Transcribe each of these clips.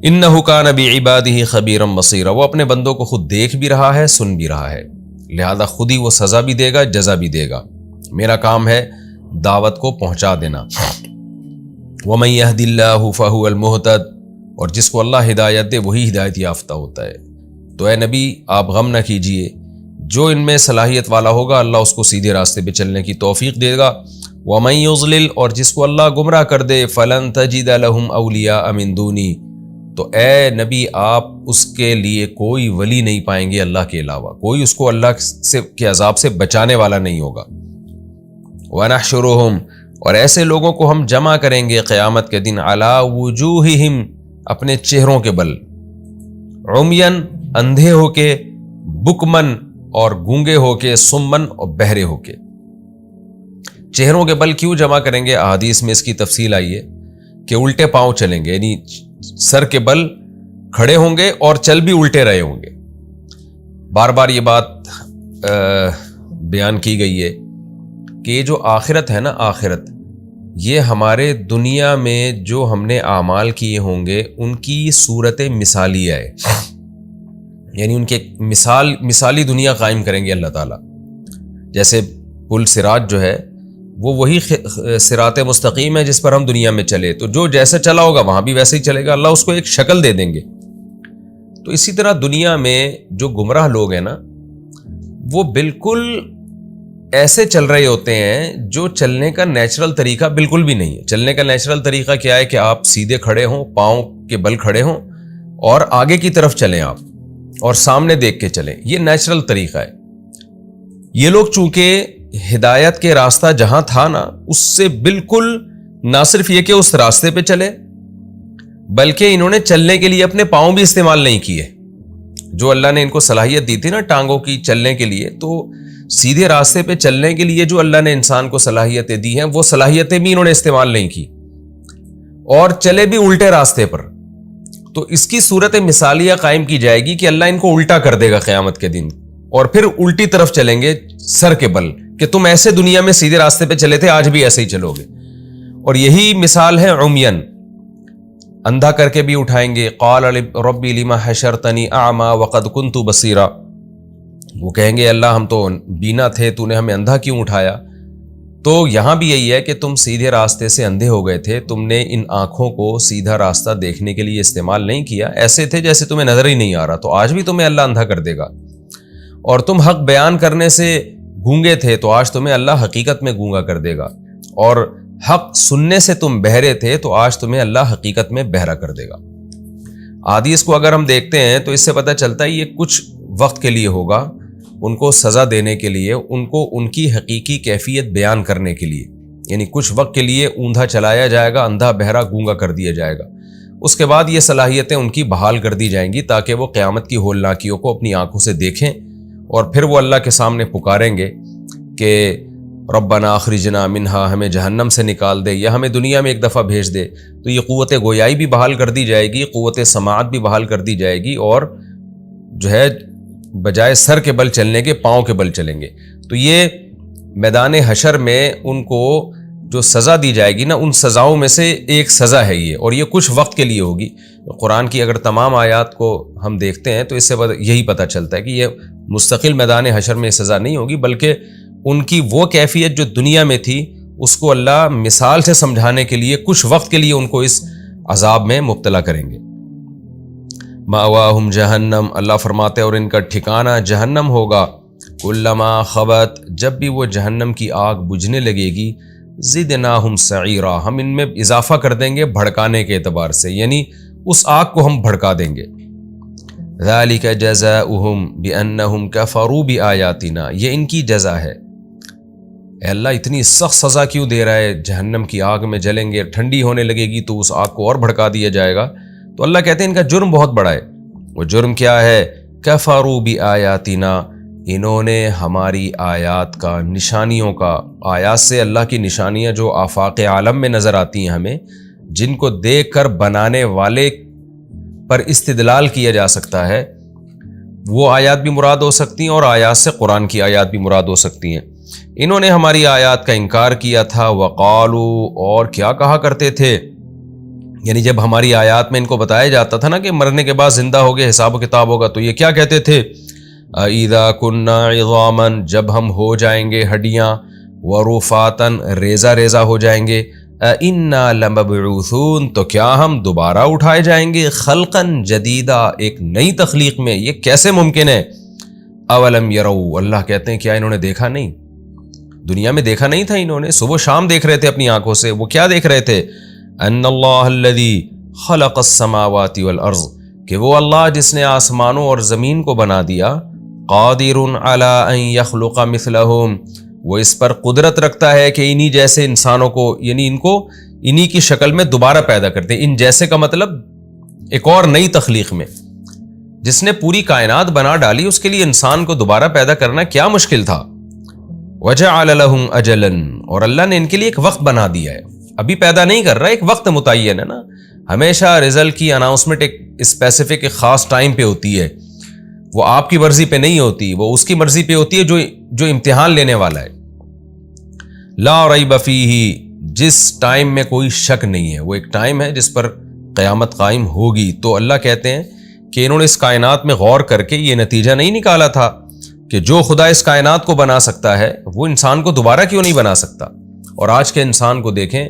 انہ کان بعبادہ خبیرا بصیرا، وہ اپنے بندوں کو خود دیکھ بھی رہا ہے، سن بھی رہا ہے، لہذا خود ہی وہ سزا بھی دے گا، جزا بھی دے گا۔ میرا کام ہے دعوت کو پہنچا دینا۔ ومن یہد اللہ فہو المہتد، اور جس کو اللہ ہدایت دے وہی ہدایت یافتہ ہوتا ہے۔ تو اے نبی آپ غم نہ کیجئے، جو ان میں صلاحیت والا ہوگا اللہ اس کو سیدھے راستے پہ چلنے کی توفیق دے گا۔ ومن یضلل، اور جس کو اللہ گمراہ کر دے، فلن تجد لہم اولیاء من دونی، تو اے نبی آپ اس کے لیے کوئی ولی نہیں پائیں گے اللہ کے علاوہ، کوئی اس کو اللہ کے عذاب سے بچانے والا نہیں ہوگا۔ وَنَحْشُرُهُمْ، اور ایسے لوگوں کو ہم جمع کریں گے قیامت کے دن، عَلَىٰ وُجُوهِهِمْ، اپنے چہروں کے بل، عُمْيًا، اندھے ہو کے، بُكْمًا، اور گونگے ہو کے، سُمًّا، اور بہرے ہو کے۔ چہروں کے بل کیوں جمع کریں گے؟ احادیث میں اس کی تفصیل آئی ہے کہ الٹے پاؤں چلیں گے، یعنی سر کے بل کھڑے ہوں گے اور چل بھی الٹے رہے ہوں گے۔ بار بار یہ بات بیان کی گئی ہے کہ یہ جو آخرت ہے نا، آخرت، یہ ہمارے دنیا میں جو ہم نے اعمال کیے ہوں گے ان کی صورت مثالیہ ہے، یعنی ان کے مثالی دنیا قائم کریں گے اللہ تعالیٰ۔ جیسے پل صراط جو ہے وہ وہی صراط مستقیم ہے جس پر ہم دنیا میں چلے، تو جو جیسے چلا ہوگا وہاں بھی ویسے ہی چلے گا، اللہ اس کو ایک شکل دے دیں گے۔ تو اسی طرح دنیا میں جو گمراہ لوگ ہیں نا، وہ بالکل ایسے چل رہے ہوتے ہیں جو چلنے کا نیچرل طریقہ بالکل بھی نہیں ہے۔ چلنے کا نیچرل طریقہ کیا ہے کہ آپ سیدھے کھڑے ہوں، پاؤں کے بل کھڑے ہوں اور آگے کی طرف چلیں آپ، اور سامنے دیکھ کے چلیں، یہ نیچرل طریقہ ہے۔ یہ لوگ چونکہ ہدایت کے راستہ جہاں تھا نا، اس سے بالکل نہ صرف یہ کہ اس راستے پہ چلے، بلکہ انہوں نے چلنے کے لیے اپنے پاؤں بھی استعمال نہیں کیے۔ جو اللہ نے ان کو صلاحیت دی تھی نا ٹانگوں کی چلنے کے لیے، تو سیدھے راستے پہ چلنے کے لیے جو اللہ نے انسان کو صلاحیتیں دی ہیں، وہ صلاحیتیں بھی انہوں نے استعمال نہیں کی، اور چلے بھی الٹے راستے پر۔ تو اس کی صورت مثالیہ قائم کی جائے گی کہ اللہ ان کو الٹا کر دے گا قیامت کے دن، اور پھر الٹی طرف چلیں گے سر کے بل، کہ تم ایسے دنیا میں سیدھے راستے پہ چلے تھے، آج بھی ایسے ہی چلو گے۔ اور یہی مثال ہے عمین، اندھا کر کے بھی اٹھائیں گے۔ قال ربی لما حشرتنی اعمی وقد کنت بصیرا، وہ کہیں گے اللہ ہم تو بینا تھے، تو نے ہمیں اندھا کیوں اٹھایا؟ تو یہاں بھی یہی ہے کہ تم سیدھے راستے سے اندھے ہو گئے تھے، تم نے ان آنکھوں کو سیدھا راستہ دیکھنے کے لیے استعمال نہیں کیا، ایسے تھے جیسے تمہیں نظر ہی نہیں آ رہا، تو آج بھی تمہیں اللہ اندھا کر دے گا۔ اور تم حق بیان کرنے سے گونگے تھے، تو آج تمہیں اللہ حقیقت میں گونگا کر دے گا۔ اور حق سننے سے تم بہرے تھے، تو آج تمہیں اللہ حقیقت میں بہرا کر دے گا۔ احادیث کو اگر ہم دیکھتے ہیں تو اس سے پتہ چلتا ہے یہ کچھ وقت کے لیے ہوگا، ان کو سزا دینے کے لیے، ان کو ان کی حقیقی کیفیت بیان کرنے کے لیے، یعنی کچھ وقت کے لیے اوندھا چلایا جائے گا، اندھا بہرا گونگا کر دیا جائے گا۔ اس کے بعد یہ صلاحیتیں ان کی بحال کر دی جائیں گی تاکہ وہ قیامت کی ہولناکیوں کو اپنی آنکھوں سے دیکھیں، اور پھر وہ اللہ کے سامنے پکاریں گے کہ ربنا اخرجنا منہا، ہمیں جہنم سے نکال دے یا ہمیں دنیا میں ایک دفعہ بھیج دے۔ تو یہ قوت گویائی بھی بحال کر دی جائے گی، قوت سماعت بھی بحال کر دی جائے گی، اور جو ہے بجائے سر کے بل چلنے کے پاؤں کے بل چلیں گے۔ تو یہ میدان حشر میں ان کو جو سزا دی جائے گی نا، ان سزاؤں میں سے ایک سزا ہے یہ، اور یہ کچھ وقت کے لیے ہوگی۔ قرآن کی اگر تمام آیات کو ہم دیکھتے ہیں تو اس سے یہی پتہ چلتا ہے کہ یہ مستقل میدان حشر میں سزا نہیں ہوگی، بلکہ ان کی وہ کیفیت جو دنیا میں تھی اس کو اللہ مثال سے سمجھانے کے لیے کچھ وقت کے لیے ان کو اس عذاب میں مبتلا کریں گے۔ مأواہم جہنم، اللہ فرماتے ہیں اور ان کا ٹھکانہ جہنم ہوگا۔ کلما خبت، جب بھی وہ جہنم کی آگ بجھنے لگے گی، زدناہم سعیرا، ہم ان میں اضافہ کر دیں گے بھڑکانے کے اعتبار سے، یعنی اس آگ کو ہم بھڑکا دیں گے۔ ذالک جزاؤہم بانہم کفروا بآیاتنا، یہ ان کی جزا ہے۔ اے اللہ اتنی سخت سزا کیوں دے رہا ہے؟ جہنم کی آگ میں جلیں گے، ٹھنڈی ہونے لگے گی تو اس آگ کو اور بھڑکا دیا جائے گا۔ تو اللہ کہتے ہیں ان کا جرم بہت بڑا ہے۔ وہ جرم کیا ہے؟ کفروا بآیاتنا، انہوں نے ہماری آیات کا، نشانیوں کا، آیات سے اللہ کی نشانیاں جو آفاق عالم میں نظر آتی ہیں ہمیں، جن کو دیکھ کر بنانے والے پر استدلال کیا جا سکتا ہے، وہ آیات بھی مراد ہو سکتی ہیں، اور آیات سے قرآن کی آیات بھی مراد ہو سکتی ہیں۔ انہوں نے ہماری آیات کا انکار کیا تھا، وقالو، اور کیا کہا کرتے تھے، یعنی جب ہماری آیات میں ان کو بتایا جاتا تھا نا کہ مرنے کے بعد زندہ ہوگے، حساب و کتاب ہوگا، تو یہ کیا کہتے تھے؟ اذا كنا عظاما، جب ہم ہو جائیں گے ہڈیاں، ورفاتا، ریزہ ریزہ ہو جائیں گے، انا لمبعوثون، تو کیا ہم دوبارہ اٹھائے جائیں گے، خلقا جدیدا، ایک نئی تخلیق میں، یہ کیسے ممکن ہے؟ اولم یروا، اللہ کہتے ہیں کیا انہوں نے دیکھا نہیں؟ دنیا میں دیکھا نہیں تھا انہوں نے؟ صبح شام دیکھ رہے تھے اپنی آنکھوں سے، وہ کیا دیکھ رہے تھے؟ ان اللہ الذی خلق السماوات والارض، کہ وہ اللہ جس نے آسمانوں اور زمین کو بنا دیا، قادر علی ان یخلق مثلہم، وہ اس پر قدرت رکھتا ہے کہ انہی جیسے انسانوں کو، یعنی ان کو انہی کی شکل میں دوبارہ پیدا کرتے ہیں۔ ان جیسے کا مطلب ایک اور نئی تخلیق میں، جس نے پوری کائنات بنا ڈالی، اس کے لیے انسان کو دوبارہ پیدا کرنا کیا مشکل تھا؟ وجعل لہم اجلا، اور اللہ نے ان کے لیے ایک وقت بنا دیا ہے، ابھی پیدا نہیں کر رہا، ایک وقت متعین ہے نا۔ ہمیشہ رزلٹ کی اناؤنسمنٹ ایک اسپیسیفک ایک خاص ٹائم پہ ہوتی ہے، وہ آپ کی مرضی پہ نہیں ہوتی، وہ اس کی مرضی پہ ہوتی ہے جو امتحان لینے والا ہے۔ لا ریب فیہ، جس ٹائم میں کوئی شک نہیں ہے، وہ ایک ٹائم ہے جس پر قیامت قائم ہوگی۔ تو اللہ کہتے ہیں کہ انہوں نے اس کائنات میں غور کر کے یہ نتیجہ نہیں نکالا تھا کہ جو خدا اس کائنات کو بنا سکتا ہے وہ انسان کو دوبارہ کیوں نہیں بنا سکتا؟ اور آج کے انسان کو دیکھیں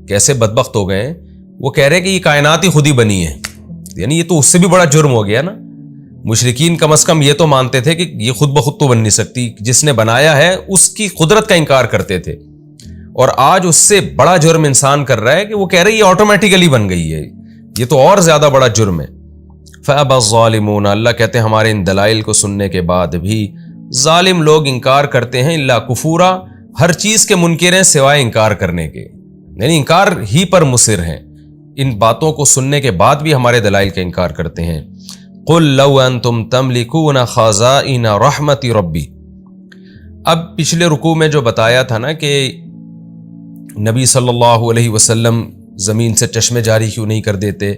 کیسے بدبخت ہو گئے ہیں، وہ کہہ رہے ہیں کہ یہ کائنات ہی خود ہی بنی ہے، یعنی یہ تو اس سے بھی بڑا جرم ہو گیا نا۔ مشرکین کم از کم یہ تو مانتے تھے کہ یہ خود بخود تو بن نہیں سکتی، جس نے بنایا ہے اس کی قدرت کا انکار کرتے تھے، اور آج اس سے بڑا جرم انسان کر رہا ہے کہ وہ کہہ رہے ہیں یہ آٹومیٹیکلی بن گئی ہے، یہ تو اور زیادہ بڑا جرم ہے۔ فَأَبَى الظَّالِمُونَ، اللہ کہتے ہیں ہمارے ان دلائل کو سننے کے بعد بھی ظالم لوگ انکار کرتے ہیں، الا کفورا، ہر چیز کے منکر ہیں سوائے انکار کرنے کے، یعنی انکار ہی پر مصر ہیں، ان باتوں کو سننے کے بعد بھی ہمارے دلائل کا انکار کرتے ہیں۔ قُل لَوْ أَنْتُمْ تَمْلِكُونَ خَزَائِنَ رَحْمَةِ رَبِّي، اب پچھلے رکوع میں جو بتایا تھا نا کہ نبی صلی اللہ علیہ وسلم زمین سے چشمے جاری کیوں نہیں کر دیتے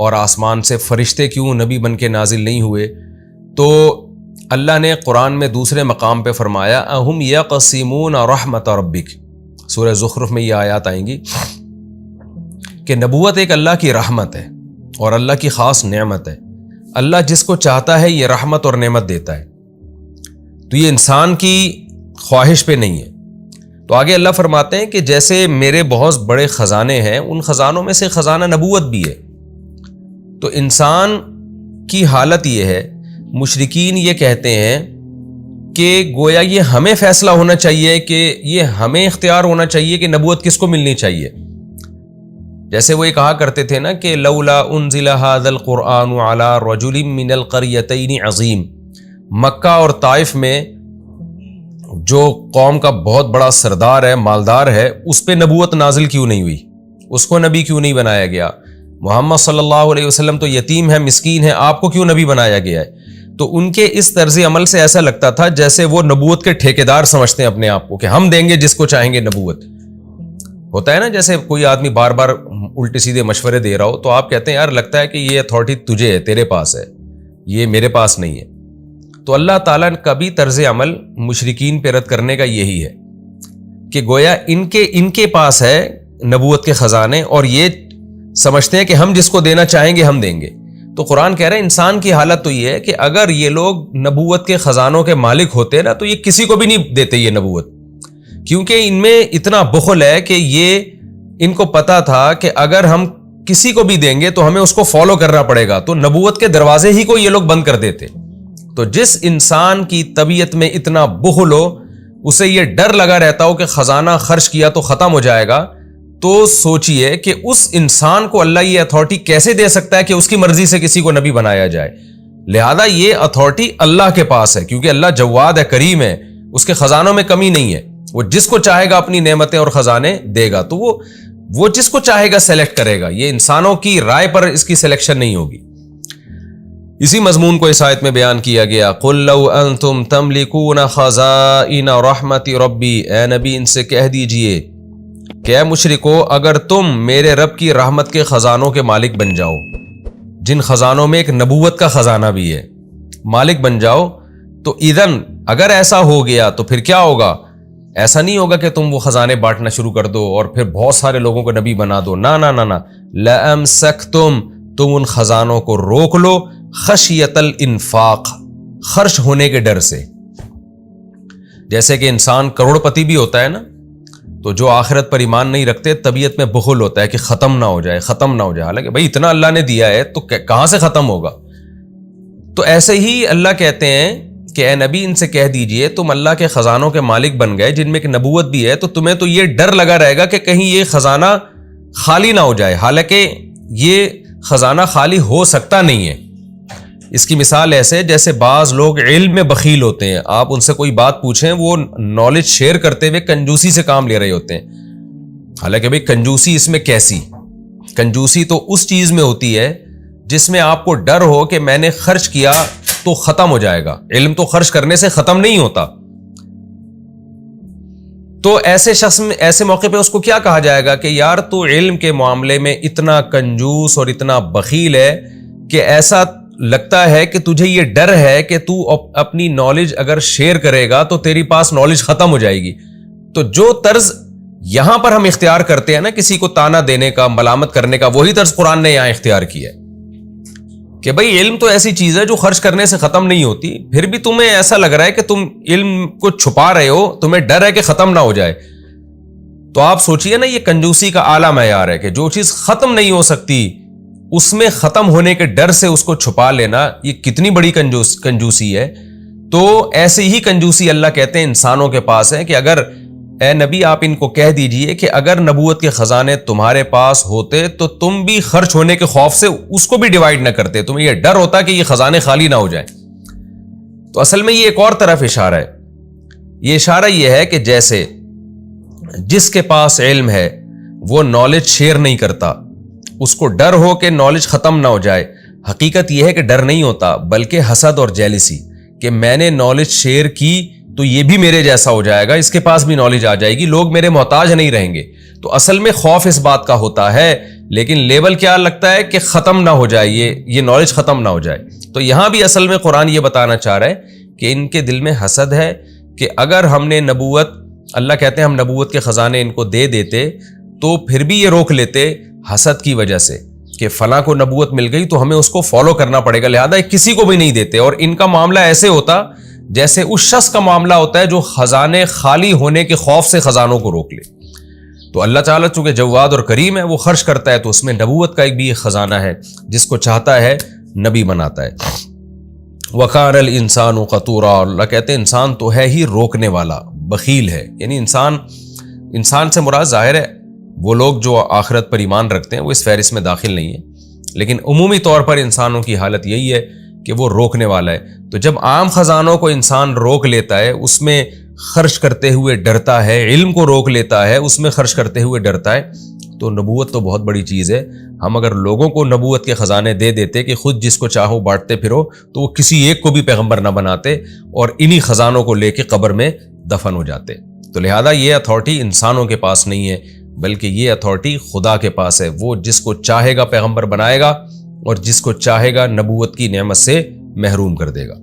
اور آسمان سے فرشتے کیوں نبی بن کے نازل نہیں ہوئے، تو اللہ نے قرآن میں دوسرے مقام پہ فرمایا اہم یقسمون رحمت ربک، سورہ زخرف میں یہ آیات آئیں گی کہ نبوت ایک اللہ کی رحمت ہے اور اللہ کی خاص نعمت ہے، اللہ جس کو چاہتا ہے یہ رحمت اور نعمت دیتا ہے، تو یہ انسان کی خواہش پہ نہیں ہے۔ تو آگے اللہ فرماتے ہیں کہ جیسے میرے بہت بڑے خزانے ہیں، ان خزانوں میں سے خزانہ نبوت بھی ہے، تو انسان کی حالت یہ ہے، مشرکین یہ کہتے ہیں کہ گویا یہ ہمیں فیصلہ ہونا چاہیے کہ یہ ہمیں اختیار ہونا چاہیے کہ نبوت کس کو ملنی چاہیے۔ جیسے وہ یہ کہا کرتے تھے نا کہ لولا انزل ھذا القرآن علی رجل من القریتین عظیم، مکہ اور طائف میں جو قوم کا بہت بڑا سردار ہے، مالدار ہے، اس پہ نبوت نازل کیوں نہیں ہوئی، اس کو نبی کیوں نہیں بنایا گیا؟ محمد صلی اللہ علیہ وسلم تو یتیم ہے، مسکین ہے، آپ کو کیوں نبی بنایا گیا ہے؟ تو ان کے اس طرز عمل سے ایسا لگتا تھا جیسے وہ نبوت کے ٹھیکیدار سمجھتے ہیں اپنے آپ کو، کہ ہم دیں گے جس کو چاہیں گے نبوت۔ ہوتا ہے نا جیسے کوئی آدمی بار بار الٹے سیدھے مشورے دے رہا ہو تو آپ کہتے ہیں یار لگتا ہے کہ یہ اتھارٹی تجھے ہے، تیرے پاس ہے، یہ میرے پاس نہیں ہے۔ تو اللہ تعالیٰ کا بھی طرز عمل مشرکین پہ رد کرنے کا یہی ہے کہ گویا ان کے پاس ہے نبوت کے خزانے اور یہ سمجھتے ہیں کہ ہم جس کو دینا چاہیں گے ہم دیں گے۔ تو قرآن کہہ رہے ہیں انسان کی حالت تو یہ ہے کہ اگر یہ لوگ نبوت کے خزانوں کے مالک ہوتے نا تو یہ کسی کو بھی نہیں دیتے یہ نبوت، کیونکہ ان میں اتنا بخل ہے کہ یہ ان کو پتا تھا کہ اگر ہم کسی کو بھی دیں گے تو ہمیں اس کو فالو کرنا پڑے گا، تو نبوت کے دروازے ہی کو یہ لوگ بند کر دیتے۔ تو جس انسان کی طبیعت میں اتنا بخل ہو، اسے یہ ڈر لگا رہتا ہو کہ خزانہ خرچ کیا تو ختم ہو جائے گا، تو سوچئے کہ اس انسان کو اللہ یہ اتھارٹی کیسے دے سکتا ہے کہ اس کی مرضی سے کسی کو نبی بنایا جائے۔ لہذا یہ اتھارٹی اللہ کے پاس ہے، کیونکہ اللہ جواد ہے، کریم ہے، اس کے خزانوں میں کمی نہیں ہے، وہ جس کو چاہے گا اپنی نعمتیں اور خزانے دے گا، تو وہ جس کو چاہے گا سلیکٹ کرے گا، یہ انسانوں کی رائے پر اس کی سلیکشن نہیں ہوگی۔ اسی مضمون کو اس آیت میں بیان کیا گیا، قُل لَوْ أَنْتُمْ تَمْلِكُونَ خَزَائِنَ رَحْمَةِ رَبِّي، اے نبی ان سے کہہ دیجئے کہ اے مشرکو اگر تم میرے رب کی رحمت کے خزانوں کے مالک بن جاؤ، جن خزانوں میں ایک نبوت کا خزانہ بھی ہے، مالک بن جاؤ، تو اذن اگر ایسا ہو گیا تو پھر کیا ہوگا؟ ایسا نہیں ہوگا کہ تم وہ خزانے بانٹنا شروع کر دو اور پھر بہت سارے لوگوں کو نبی بنا دو، نہ نہ نہ نہ، لَأَمْسَكْتُمْ، تم ان خزانوں کو روک لو، خشیت الانفاق، خرچ ہونے کے ڈر سے. جیسے کہ انسان کروڑ پتی بھی ہوتا ہے نا، تو جو آخرت پر ایمان نہیں رکھتے طبیعت میں بخل ہوتا ہے کہ ختم نہ ہو جائے، ختم نہ ہو جائے. حالانکہ بھائی اتنا اللہ نے دیا ہے تو کہاں سے ختم ہوگا. تو ایسے ہی اللہ کہتے ہیں کہ اے نبی ان سے کہہ دیجئے تم اللہ کے خزانوں کے مالک بن گئے جن میں ایک نبوت بھی ہے، تو تمہیں تو یہ ڈر لگا رہے گا کہ کہیں یہ خزانہ خالی نہ ہو جائے. حالانکہ یہ خزانہ خالی ہو سکتا نہیں ہے. اس کی مثال ایسے جیسے بعض لوگ علم میں بخیل ہوتے ہیں، آپ ان سے کوئی بات پوچھیں وہ نالج شیئر کرتے ہوئے کنجوسی سے کام لے رہے ہوتے ہیں. حالانکہ بھئی کنجوسی اس میں کیسی؟ کنجوسی تو اس چیز میں ہوتی ہے جس میں آپ کو ڈر ہو کہ میں نے خرچ کیا تو ختم ہو جائے گا. علم تو خرچ کرنے سے ختم نہیں ہوتا. تو ایسے شخص میں ایسے موقع پہ اس کو کیا کہا جائے گا کہ یار تو علم کے معاملے میں اتنا کنجوس اور اتنا بخیل ہے کہ ایسا لگتا ہے کہ تجھے یہ ڈر ہے کہ تو اپنی نالج اگر شیئر کرے گا تو تیری پاس نالج ختم ہو جائے گی. تو جو طرز یہاں پر ہم اختیار کرتے ہیں نا کسی کو تانا دینے کا، ملامت کرنے کا، وہی طرز قرآن نے یہاں اختیار کیا ہے کہ بھئی علم تو ایسی چیز ہے جو خرچ کرنے سے ختم نہیں ہوتی، پھر بھی تمہیں ایسا لگ رہا ہے کہ تم علم کو چھپا رہے ہو، تمہیں ڈر ہے کہ ختم نہ ہو جائے. تو آپ سوچئے نا، یہ کنجوسی کا اعلیٰ معیار ہے کہ جو چیز ختم نہیں ہو سکتی اس میں ختم ہونے کے ڈر سے اس کو چھپا لینا، یہ کتنی بڑی کنجوسی ہے. تو ایسے ہی کنجوسی اللہ کہتے ہیں انسانوں کے پاس ہے کہ اگر اے نبی آپ ان کو کہہ دیجئے کہ اگر نبوت کے خزانے تمہارے پاس ہوتے تو تم بھی خرچ ہونے کے خوف سے اس کو بھی ڈیوائیڈ نہ کرتے، تمہیں یہ ڈر ہوتا کہ یہ خزانے خالی نہ ہو جائیں. تو اصل میں یہ ایک اور طرف اشارہ ہے. یہ اشارہ یہ ہے کہ جیسے جس کے پاس علم ہے وہ نالج شیئر نہیں کرتا، اس کو ڈر ہو کہ نالج ختم نہ ہو جائے. حقیقت یہ ہے کہ ڈر نہیں ہوتا بلکہ حسد اور جیلسی کہ میں نے نالج شیئر کی تو یہ بھی میرے جیسا ہو جائے گا، اس کے پاس بھی نالج آ جائے گی، لوگ میرے محتاج نہیں رہیں گے. تو اصل میں خوف اس بات کا ہوتا ہے، لیکن لیول کیا لگتا ہے کہ ختم نہ ہو جائے، یہ نالج ختم نہ ہو جائے. تو یہاں بھی اصل میں قرآن یہ بتانا چاہ رہا ہے کہ ان کے دل میں حسد ہے کہ اگر ہم نے نبوت، اللہ کہتے ہیں ہم نبوت کے خزانے ان کو دے دیتے تو پھر بھی یہ روک لیتے حسد کی وجہ سے کہ فلاں کو نبوت مل گئی تو ہمیں اس کو فالو کرنا پڑے گا، لہذا کسی کو بھی نہیں دیتے. اور ان کا معاملہ ایسے ہوتا جیسے اس شخص کا معاملہ ہوتا ہے جو خزانے خالی ہونے کے خوف سے خزانوں کو روک لے. تو اللہ تعالیٰ چونکہ جواد اور کریم ہے، وہ خرچ کرتا ہے، تو اس میں نبوت کا ایک بھی خزانہ ہے، جس کو چاہتا ہے نبی بناتا ہے. وَقَانَ الْإِنسَانُ قَتُورًا، اللہ کہتے ہیں انسان تو ہے ہی روکنے والا، بخیل ہے. یعنی انسان سے مراد ظاہر ہے وہ لوگ جو آخرت پر ایمان رکھتے ہیں وہ اس فہرست میں داخل نہیں ہیں، لیکن عمومی طور پر انسانوں کی حالت یہی ہے کہ وہ روکنے والا ہے. تو جب عام خزانوں کو انسان روک لیتا ہے، اس میں خرچ کرتے ہوئے ڈرتا ہے، علم کو روک لیتا ہے، اس میں خرچ کرتے ہوئے ڈرتا ہے، تو نبوت تو بہت بڑی چیز ہے. ہم اگر لوگوں کو نبوت کے خزانے دے دیتے کہ خود جس کو چاہو بانٹتے پھرو، تو وہ کسی ایک کو بھی پیغمبر نہ بناتے اور انہی خزانوں کو لے کے قبر میں دفن ہو جاتے. تو لہذا یہ اتھارٹی انسانوں کے پاس نہیں ہے بلکہ یہ اتھارٹی خدا کے پاس ہے. وہ جس کو چاہے گا پیغمبر بنائے گا اور جس کو چاہے گا نبوت کی نعمت سے محروم کر دے گا.